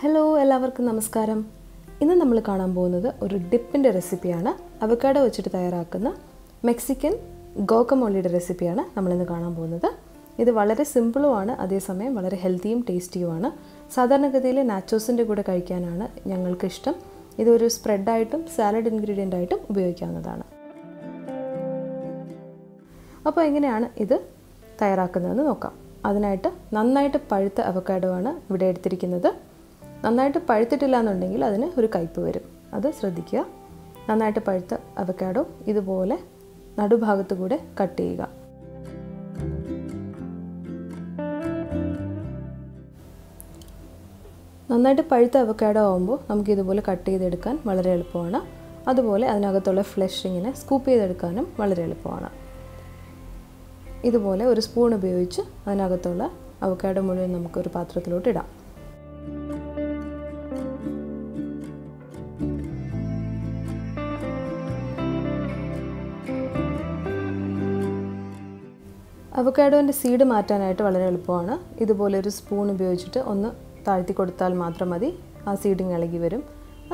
Hello എല്ലാവർക്കും നമസ്കാരം. ഇന്ന് നമ്മൾ കാണാൻ പോകുന്നത് ഒരു ഡിപ്പിൻ്റെ റെസിപ്പിയാണ്. അവക്കാഡോ വെച്ചിട്ട് തയ്യാറാക്കുന്ന മെക്സിക്കൻ ഗോക്കമോളിയുടെ റെസിപ്പിയാണ് നമ്മളിന്ന് കാണാൻ പോകുന്നത്. ഇത് വളരെ സിമ്പിളുമാണ്, അതേസമയം വളരെ ഹെൽത്തിയും ടേസ്റ്റിയുമാണ്. സാധാരണഗതിയിൽ നാച്ചോസിൻ്റെ കൂടെ കഴിക്കാനാണ് ഞങ്ങൾക്ക് ഇഷ്ടം. ഇതൊരു സ്പ്രെഡായിട്ടും സാലഡ് ഇൻഗ്രീഡിയൻ്റ് ആയിട്ടും ഉപയോഗിക്കാവുന്നതാണ്. അപ്പോൾ എങ്ങനെയാണ് ഇത് തയ്യാറാക്കുന്നതെന്ന് നോക്കാം. അതിനായിട്ട് നന്നായിട്ട് പഴുത്ത അവക്കാഡോ ആണ് ഇവിടെ എടുത്തിരിക്കുന്നത്. നന്നായിട്ട് പഴുത്തിട്ടില്ല എന്നുണ്ടെങ്കിൽ അതിന് ഒരു കയ്പ്പ് വരും, അത് ശ്രദ്ധിക്കുക. നന്നായിട്ട് പഴുത്ത അവക്കാഡോ ഇതുപോലെ നടുഭാഗത്ത് കൂടെ കട്ട് ചെയ്യുക. നന്നായിട്ട് പഴുത്ത അവക്കാഡോ ആകുമ്പോൾ നമുക്ക് ഇതുപോലെ കട്ട് ചെയ്തെടുക്കാൻ വളരെ എളുപ്പമാണ്. അതുപോലെ അതിനകത്തുള്ള ഫ്ലഷ് ഇങ്ങനെ സ്കൂപ്പ് ചെയ്തെടുക്കാനും വളരെ എളുപ്പമാണ്. ഇതുപോലെ ഒരു സ്പൂൺ ഉപയോഗിച്ച് അതിനകത്തുള്ള അവക്കാഡോ മുഴുവൻ നമുക്കൊരു പാത്രത്തിലോട്ട് ഇടാം. അവക്കാഡോൻ്റെ സീഡ് മാറ്റാനായിട്ട് വളരെ എളുപ്പമാണ്. ഇതുപോലെ ഒരു സ്പൂൺ ഉപയോഗിച്ചിട്ട് ഒന്ന് താഴ്ത്തി കൊടുത്താൽ മാത്രം മതി. ആ സീഡിങ് ഇളകി വരും.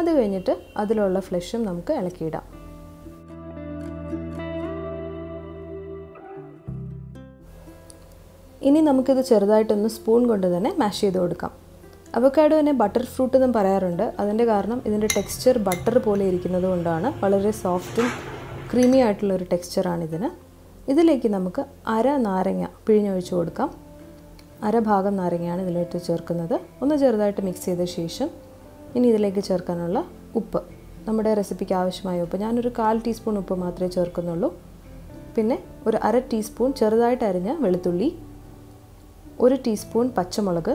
അത് കഴിഞ്ഞിട്ട് അതിലുള്ള ഫ്ലഷും നമുക്ക് ഇളക്കിയിടാം. ഇനി നമുക്കിത് ചെറുതായിട്ടൊന്ന് സ്പൂൺ കൊണ്ട് തന്നെ മാഷ് ചെയ്ത് കൊടുക്കാം. അവക്കാഡോനെ ബട്ടർ ഫ്രൂട്ട് എന്നും പറയാറുണ്ട്. അതിൻ്റെ കാരണം ഇതിൻ്റെ ടെക്സ്ചർ ബട്ടർ പോലെ ഇരിക്കുന്നത് കൊണ്ടാണ്. വളരെ സോഫ്റ്റും ക്രീമി ആയിട്ടുള്ളൊരു ടെക്സ്ചറാണിതിന്. ഇതിലേക്ക് നമുക്ക് അര നാരങ്ങ പിഴിഞ്ഞൊഴിച്ച് കൊടുക്കാം. അര ഭാഗം നാരങ്ങയാണ് ഇതിലേക്ക് ചേർക്കുന്നത്. ഒന്ന് ചെറുതായിട്ട് മിക്സ് ചെയ്ത ശേഷം ഇനി ഇതിലേക്ക് ചേർക്കാനുള്ള ഉപ്പ്, നമ്മുടെ റെസിപ്പിക്ക് ആവശ്യമായ ഉപ്പ്, ഞാനൊരു 1/4 ടീസ്പൂൺ ഉപ്പ് മാത്രമേ ചേർക്കുന്നുള്ളൂ. പിന്നെ ഒരു അര ടീസ്പൂൺ ചെറുതായിട്ട് അരിഞ്ഞ വെളുത്തുള്ളി, 1 ടീസ്പൂൺ പച്ചമുളക്,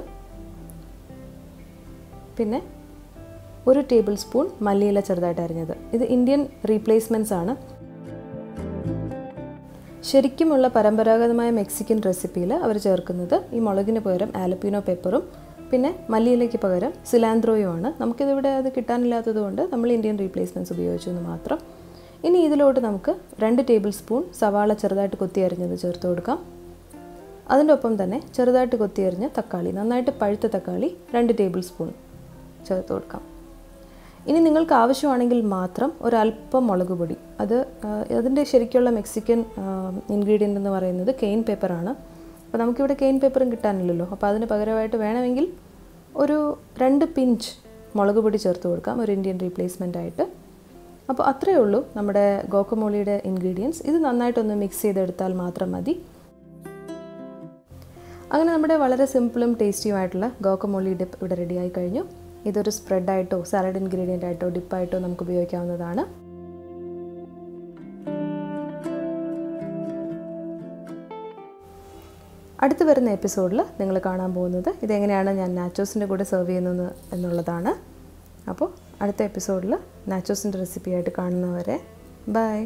പിന്നെ 1 ടേബിൾ സ്പൂൺ മല്ലിയില ചെറുതായിട്ട് അരിഞ്ഞത്. ഇത് ഇന്ത്യൻ റീപ്ലേസ്മെൻറ്റ്സ് ആണ്. ശരിക്കുമുള്ള പരമ്പരാഗതമായ മെക്സിക്കൻ റെസിപ്പിയിൽ അവർ ചേർക്കുന്നത് ഈ മുളകിന് പകരം ആലപ്പീനോ പെപ്പറും പിന്നെ മല്ലിയിലയ്ക്ക് പകരം സിലാന്ത്രോയുമാണ്. നമുക്കിതിവിടെ അത് കിട്ടാനില്ലാത്തത് കൊണ്ട് നമ്മൾ ഇന്ത്യൻ റീപ്ലേസ്മെൻറ്റ്സ് ഉപയോഗിച്ചു എന്ന് മാത്രം. ഇനി ഇതിലോട്ട് നമുക്ക് 2 ടേബിൾ സ്പൂൺ സവാള ചെറുതായിട്ട് കൊത്തി അരിഞ്ഞത് ചേർത്ത് കൊടുക്കാം. അതിൻ്റെ ഒപ്പം തന്നെ ചെറുതായിട്ട് കൊത്തി അരിഞ്ഞ തക്കാളി, നന്നായിട്ട് പഴുത്ത തക്കാളി 2 ടേബിൾ സ്പൂൺ ചേർത്ത് കൊടുക്കാം. ഇനി നിങ്ങൾക്ക് ആവശ്യമാണെങ്കിൽ മാത്രം ഒരല്പം മുളക് പൊടി, അതിൻ്റെ ശരിക്കുള്ള മെക്സിക്കൻ ഇൻഗ്രീഡിയൻ്റ് എന്ന് പറയുന്നത് കെയിൻ പെപ്പറാണ്. അപ്പോൾ നമുക്കിവിടെ കെയിൻ പെപ്പറും കിട്ടാനില്ലല്ലോ. അപ്പോൾ അതിന് പകരമായിട്ട് വേണമെങ്കിൽ ഒരു 2 പിഞ്ച് മുളക് പൊടി ചേർത്ത് കൊടുക്കാം, ഒരു ഇന്ത്യൻ റീപ്ലേസ്മെൻ്റ് ആയിട്ട്. അപ്പോൾ അത്രയേ ഉള്ളൂ നമ്മുടെ ഗോക്കമോളിയുടെ ഇൻഗ്രീഡിയൻസ്. ഇത് നന്നായിട്ടൊന്ന് മിക്സ് ചെയ്തെടുത്താൽ മാത്രം മതി. അങ്ങനെ നമ്മുടെ വളരെ സിമ്പിളും ടേസ്റ്റിയുമായിട്ടുള്ള ഗോക്കമോളി ഡിപ്പ് ഇവിടെ റെഡിയായി കഴിഞ്ഞു. ഇതൊരു സ്പ്രെഡായിട്ടോ സാലഡ് ഇൻഗ്രീഡിയൻ്റ് ആയിട്ടോ ഡിപ്പായിട്ടോ നമുക്ക് ഉപയോഗിക്കാവുന്നതാണ്. അടുത്ത് വരുന്ന എപ്പിസോഡിൽ നിങ്ങൾ കാണാൻ പോകുന്നത് ഇതെങ്ങനെയാണ് ഞാൻ നാച്ചോസിൻ്റെ കൂടെ സെർവ് ചെയ്യുന്നത് എന്നുള്ളതാണ്. അപ്പോൾ അടുത്ത എപ്പിസോഡിൽ നാച്ചോസിൻ്റെ റെസിപ്പിയായിട്ട് കാണുന്നവരെ ബൈ.